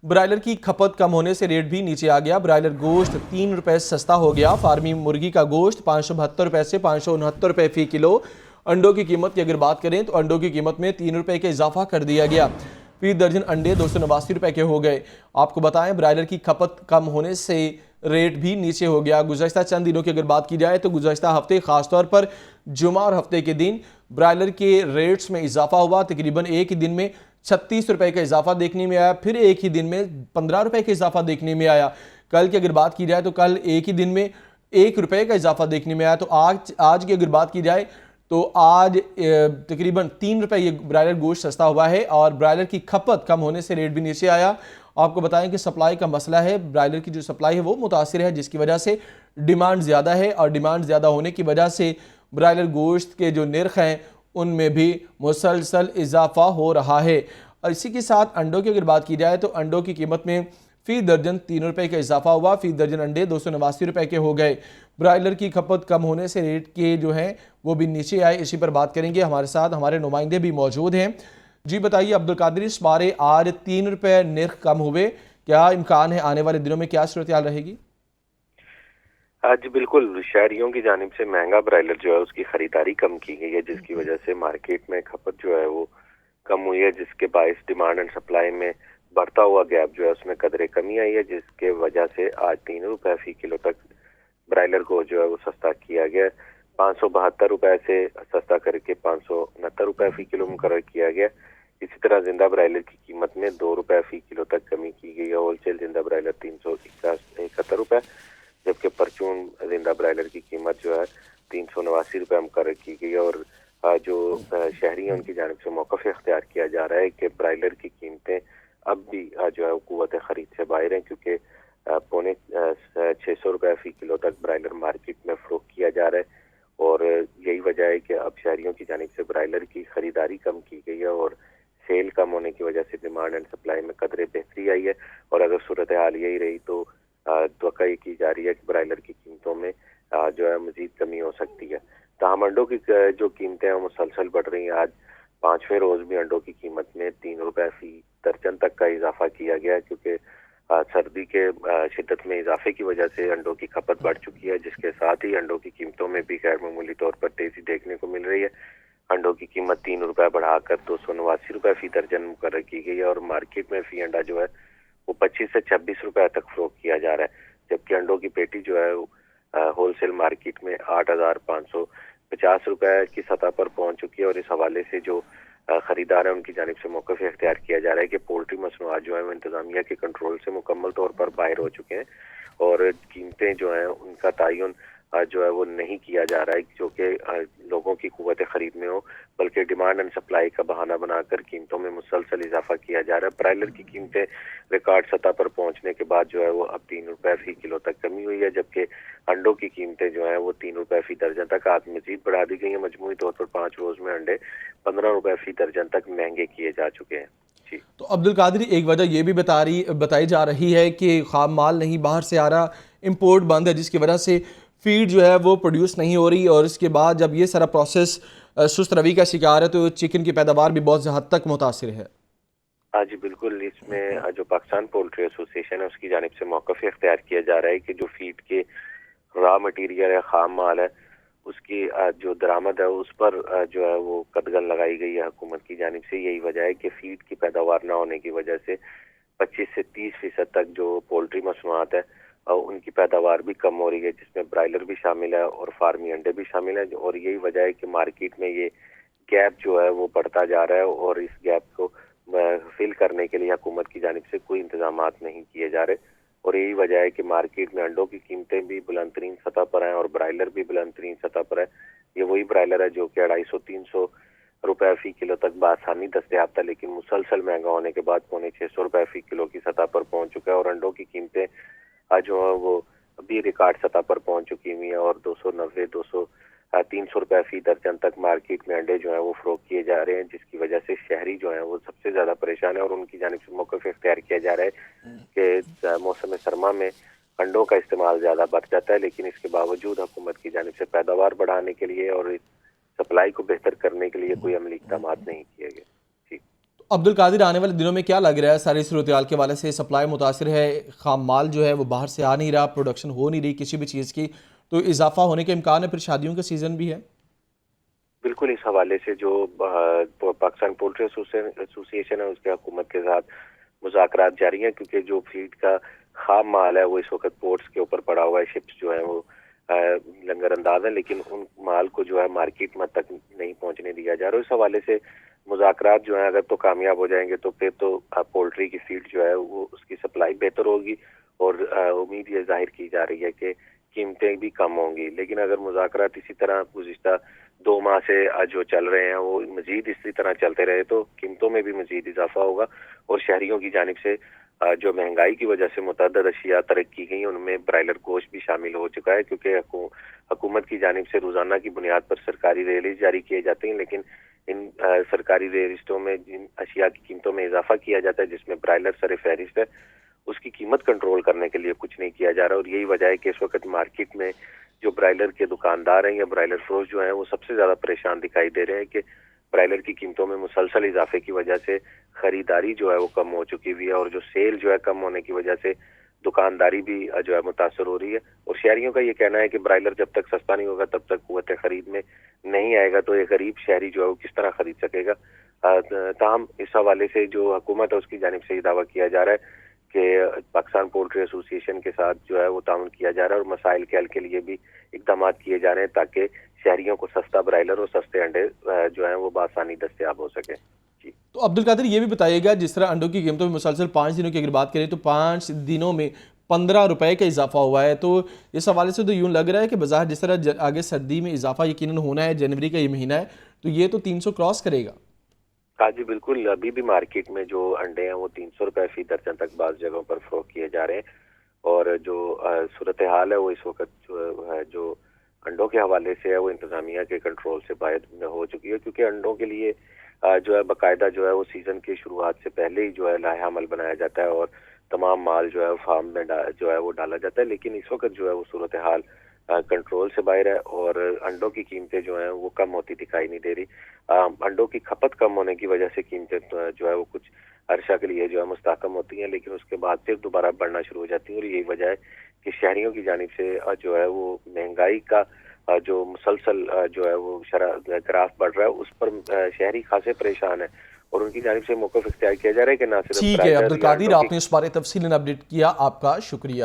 Broiler کی کھپت کم ہونے سے ریٹ بھی نیچے آ گیا۔ برائلر گوشت 3 روپے سستا ہو گیا۔ فارمی مرغی کا گوشت 572 روپے سے 569 روپے فی کلو۔ انڈوں کی قیمت کی اگر بات کریں تو انڈوں کی قیمت میں 3 روپے کا اضافہ کر دیا گیا۔ فی درجن انڈے 289 روپے کے ہو گئے۔ آپ کو بتائیں برائلر کی کھپت کم ہونے سے ریٹ بھی نیچے ہو گیا۔ گزشتہ چند دنوں کی اگر بات کی جائے تو گزشتہ ہفتے خاص طور پر جمعہ اور ہفتے کے دن برائلر کے ریٹس میں اضافہ ہوا۔ تقریباً ایک ہی دن میں 36 روپے کا اضافہ دیکھنے میں آیا، پھر ایک ہی دن میں 15 روپے کا اضافہ دیکھنے میں آیا۔ کل کی اگر بات کی جائے تو کل ایک ہی دن میں 1 روپے کا اضافہ دیکھنے میں آیا۔ تو آج کی اگر بات کی جائے تو آج تقریباً 3 روپے یہ برائلر گوشت سستا ہوا ہے اور برائلر کی کھپت کم ہونے سے ریٹ بھی نیچے آیا۔ آپ کو بتائیں کہ سپلائی کا مسئلہ ہے، برائلر کی جو سپلائی ہے وہ متاثر ہے، جس کی وجہ سے ڈیمانڈ زیادہ ہے اور ڈیمانڈ زیادہ ہونے کی وجہ سے برائلر گوشت کے جو نرخ ہیں ان میں بھی مسلسل اضافہ ہو رہا ہے۔ اور اسی کے ساتھ انڈوں کی اگر بات کی جائے تو انڈوں کی قیمت میں فی درجن 3 روپے کا اضافہ ہوا۔ فی درجن انڈے 289 روپے کے ہو گئے۔ برائلر کی کھپت کم ہونے سے ریٹ کے جو ہیں وہ بھی نیچے آئے۔ اسی پر بات کریں گے، ہمارے ساتھ ہمارے نمائندے بھی موجود ہیں۔ جی بتائیے عبدالقادر، اس بارے آج 3 روپے نرخ کم ہوئے، کیا امکان ہے آنے والے دنوں میں کیا صورتحال رہے گی؟ جی بالکل، شہریوں کی جانب سے مہنگا برائلر جو ہے اس کی خریداری کم کی گئی ہے، جس کی وجہ سے مارکیٹ میں کھپت جو ہے وہ کم ہوئی ہے، جس کے باعث ڈیمانڈ اینڈ سپلائی میں بڑھتا ہوا گیپ جو ہے اس میں قدرے کمی آئی ہے، جس کے وجہ سے آج 3 روپے فی کلو تک برائلر کو جو ہے وہ سستا کیا گیا۔ 572 روپے سے سستا کر کے 569 روپے فی کلو مقرر کیا گیا۔ اسی طرح زندہ برائلر کی قیمت میں 2 روپے فی کلو تک کمی کی گئی ہے۔ ہول سیل زندہ برائلر 371 روپے، جبکہ پرچون زندہ برائلر کی قیمت جو ہے 389 روپے مقرر کی گئی ہے۔ اور جو شہری ہیں ان کی جانب سے موقف اختیار کیا جا رہا ہے کہ برائلر کی قیمتیں اب بھی جو ہے قوت خرید سے باہر ہیں، کیونکہ 650 روپے فی کلو تک برائلر مارکیٹ میں فروخت کیا جا رہا ہے۔ اور یہی وجہ ہے کہ اب شہریوں کی جانب سے برائلر کی خریداری کم کی گئی ہے اور سیل کم ہونے کی وجہ سے ڈیمانڈ اینڈ سپلائی میں قدرے بہتری آئی ہے۔ اور اگر صورتحال یہی رہی تو توقع یہ کی جا رہی ہے کہ برائلر کی قیمتوں میں جو ہے مزید کمی ہو سکتی ہے۔ تاہم انڈوں کی جو قیمتیں ہیں مسلسل بڑھ رہی ہیں۔ آج 5ویں روز بھی انڈوں کی قیمت میں 3 روپے فی درجن تک کا اضافہ کیا گیا، کیونکہ سردی کے شدت میں اضافے کی وجہ سے انڈوں کی کھپت بڑھ چکی ہے، جس کے ساتھ ہی انڈوں کی قیمتوں میں بھی غیر معمولی طور پر تیزی دیکھنے کو مل رہی ہے۔ انڈوں کی قیمت 3 روپے بڑھا کر 289 روپے فی درجن مقرر کی گئی ہے اور مارکیٹ میں فی انڈا جو ہے وہ 25 سے 26 روپے تک فروخت کیا جا رہا ہے، جبکہ انڈوں کی پیٹی جو ہے ہول سیل مارکیٹ میں 8,550 روپے کی سطح پر پہنچ چکی ہے۔ اور اس حوالے سے جو خریدار ہیں ان کی جانب سے موقف اختیار کیا جا رہا ہے کہ پولٹری مصنوعات جو ہیں وہ انتظامیہ کے کنٹرول سے مکمل طور پر باہر ہو چکے ہیں اور قیمتیں جو ہیں ان کا تعین جو ہے وہ نہیں کیا جا رہا ہے جو کہ لوگوں کی قوت خرید میں ہو، بلکہ ڈیمانڈ اینڈ سپلائی کا بہانہ بنا کر قیمتوں میں مسلسل اضافہ کیا جا رہا ہے۔ برائلر کی قیمتیں ریکارڈ سطح پر پہنچنے کے بعد جو ہے وہ اب 3 روپے فی کلو تک کمی ہوئی ہے، جبکہ انڈوں کی قیمتیں جو ہیں وہ 3 روپے فی درجن تک آج مزید بڑھا دی گئی ہیں۔ مجموعی طور پر 5 روز میں انڈے 15 روپے فی درجن تک مہنگے کیے جا چکے ہیں۔ جی تو عبدالقادر، ایک وجہ یہ بھی بتائی جا رہی ہے کہ خام مال نہیں باہر سے آ رہا، امپورٹ بند ہے، جس کی وجہ سے فیڈ جو ہے وہ پروڈیوس نہیں ہو رہی، اور اس کے بعد جب یہ سارا پروسیس سست روی کا شکار ہے تو چکن کی پیداوار بھی بہت حد تک متاثر ہے۔ ہاں جی بالکل، اس میں جو پاکستان پولٹری ایسوسی ایشن ہے اس کی جانب سے موقف اختیار کیا جا رہا ہے کہ جو فیڈ کے را مٹیریل ہے، خام مال ہے، اس کی جو درآمد ہے اس پر جو ہے وہ قدغن لگائی گئی ہے حکومت کی جانب سے۔ یہی وجہ ہے کہ فیڈ کی پیداوار نہ ہونے کی وجہ سے 25 سے 30% تک جو پولٹری مصنوعات ہے ان کی پیداوار بھی کم ہو رہی ہے، جس میں برائلر بھی شامل ہے اور فارمی انڈے بھی شامل ہیں۔ اور یہی وجہ ہے کہ مارکیٹ میں یہ گیپ جو ہے وہ بڑھتا جا رہا ہے اور اس گیپ کو فل کرنے کے لیے حکومت کی جانب سے کوئی انتظامات نہیں کیے جا رہے۔ اور یہی وجہ ہے کہ مارکیٹ میں انڈوں کی قیمتیں بھی بلند ترین سطح پر ہیں اور برائلر بھی بلند ترین سطح پر ہے۔ یہ وہی برائلر ہے جو کہ 250-300 روپے فی کلو تک بآسانی دستیاب تھا، لیکن مسلسل مہنگا ہونے کے بعد 550 روپے فی کلو کی سطح پر پہنچ چکا ہے۔ اور انڈوں کی قیمتیں جو ہے وہ ابھی ریکارڈ سطح پر پہنچ چکی ہوئی ہیں اور 300 روپے فی درجن تک مارکیٹ میں انڈے جو ہیں وہ فروخت کیے جا رہے ہیں، جس کی وجہ سے شہری جو ہیں وہ سب سے زیادہ پریشان ہیں۔ اور ان کی جانب سے موقف اختیار کیا جا رہا ہے کہ موسم سرما میں انڈوں کا استعمال زیادہ بڑھ جاتا ہے، لیکن اس کے باوجود حکومت کی جانب سے پیداوار بڑھانے کے لیے اور سپلائی کو بہتر کرنے کے لیے کوئی عملی اقدامات نہیں کیے گئے۔ عبد القادر، آنے والے دنوں میں کیا لگ رہا ہے ساری صورتحال کے حوالے سے؟ سپلائی متاثر ہے، خام مال جو ہے وہ باہر سے آ نہیں رہا، پروڈکشن ہو نہیں رہی کسی بھی چیز کی، تو اضافہ ہونے کے امکان ہے، پھر شادیوں کا سیزن بھی ہے؟ بالکل اس حوالے سے جو پاکستان پولٹری ایسوسی ایشن ہے اس کے حکومت کے ساتھ مذاکرات جاری ہیں، کیونکہ جو فیڈ کا خام مال ہے وہ اس وقت پورٹس کے اوپر پڑا ہوا ہے، شپس جو ہیں وہ لنگر انداز ہیں، لیکن ان مال کو جو ہے مارکیٹ میں تک نہیں پہنچنے دیا جا رہا۔ اس حوالے سے مذاکرات جو ہیں اگر تو کامیاب ہو جائیں گے تو پھر تو پولٹری کی فیڈ جو ہے وہ اس کی سپلائی بہتر ہوگی، اور امید یہ ظاہر کی جا رہی ہے کہ قیمتیں بھی کم ہوں گی۔ لیکن اگر مذاکرات اسی طرح گزشتہ 2 ماہ سے جو چل رہے ہیں وہ مزید اسی طرح چلتے رہے تو قیمتوں میں بھی مزید اضافہ ہوگا، اور شہریوں کی جانب سے جو مہنگائی کی وجہ سے متعدد اشیاء ترک کی گئی ان میں برائلر گوشت بھی شامل ہو چکا ہے، کیونکہ حکومت کی جانب سے روزانہ کی بنیاد پر سرکاری ریلیز جاری کیے جاتے ہیں، لیکن ان سرکاری ریلسٹوں میں جن اشیاء کی قیمتوں میں اضافہ کیا جاتا ہے جس میں برائلر سر فہرست ہے، اس کی قیمت کنٹرول کرنے کے لیے کچھ نہیں کیا جا رہا، اور یہی وجہ ہے کہ اس وقت مارکیٹ میں جو برائلر کے دکاندار ہیں یا برائلر فروش جو ہیں وہ سب سے زیادہ پریشان دکھائی دے رہے ہیں کہ برائلر کی قیمتوں میں مسلسل اضافے کی وجہ سے خریداری جو ہے وہ کم ہو چکی ہوئی ہے، اور جو سیل جو ہے کم ہونے کی وجہ سے دکانداری بھی جو ہے متاثر ہو رہی ہے، اور شہریوں کا یہ کہنا ہے کہ برائلر جب تک سستا نہیں ہوگا تب تک قوت خرید میں نہیں آئے گا تو ایک غریب شہری جو ہے وہ کس طرح خرید سکے گا۔ تاہم اس حوالے سے جو حکومت ہے اس کی جانب سے یہ دعویٰ کیا جا رہا ہے کہ پاکستان پولٹری ایسوسی ایشن کے ساتھ جو ہے وہ تعاون کیا جا رہا ہے، اور مسائل کے حل کے لیے بھی اقدامات کیے جا رہے ہیں تاکہ شہریوں کو سستا برائلر اور سستے انڈے جو ہیں وہ بآسانی دستیاب ہو سکے۔ جی تو عبد القادر یہ بھی بتائیے گا، جس طرح انڈوں کی قیمتوں میں مسلسل 5 دنوں کی اگر بات کریں تو 5 دنوں میں 15 روپے کا اضافہ ہوا ہے، تو اس حوالے سے تو یوں لگ رہا ہے کہ بظاہر جس طرح آگے سردی میں اضافہ یقیناً ہونا ہے، جنوری کا یہ مہینہ ہے تو یہ تو 300 کراس کرے گا۔ ہاں جی بالکل، ابھی بھی مارکیٹ میں جو انڈے ہیں وہ 300 روپے فی درجن تک بعض جگہوں پر فروخت کیے جا رہے ہیں، اور جو صورتحال ہے وہ اس وقت جو ہے جو انڈوں کے حوالے سے ہے وہ انتظامیہ کے کنٹرول سے باہر ہو چکی ہے، کیونکہ انڈوں کے لیے جو ہے باقاعدہ جو ہے وہ سیزن کی شروعات سے پہلے ہی جو ہے لائحہ عمل بنایا جاتا ہے اور تمام مال جو ہے فارم میں جو ہے وہ ڈالا جاتا ہے، لیکن اس وقت جو ہے وہ صورتحال کنٹرول سے باہر ہے، اور انڈوں کی قیمتیں جو ہیں وہ کم ہوتی دکھائی نہیں دے رہی۔ انڈوں کی کھپت کم ہونے کی وجہ سے قیمتیں جو ہے وہ کچھ عرصہ کے لیے جو ہے مستحکم ہوتی ہیں، لیکن اس کے بعد پھر دوبارہ بڑھنا شروع ہو جاتی ہیں، اور یہی وجہ ہے کہ شہریوں کی جانب سے جو ہے وہ مہنگائی کا جو مسلسل جو ہے وہ گراف بڑھ رہا ہے اس پر شہری خاصے پریشان ہیں، اور ان کی جانب سے موقف اختیار کیا جا رہا ہے کہ نہ صرف ٹھیک ہے عبد برائلر یا القادر، انڈوں کی آپ نے اس بارے تفصیلاً اپڈیٹ کیا، آپ کا شکریہ۔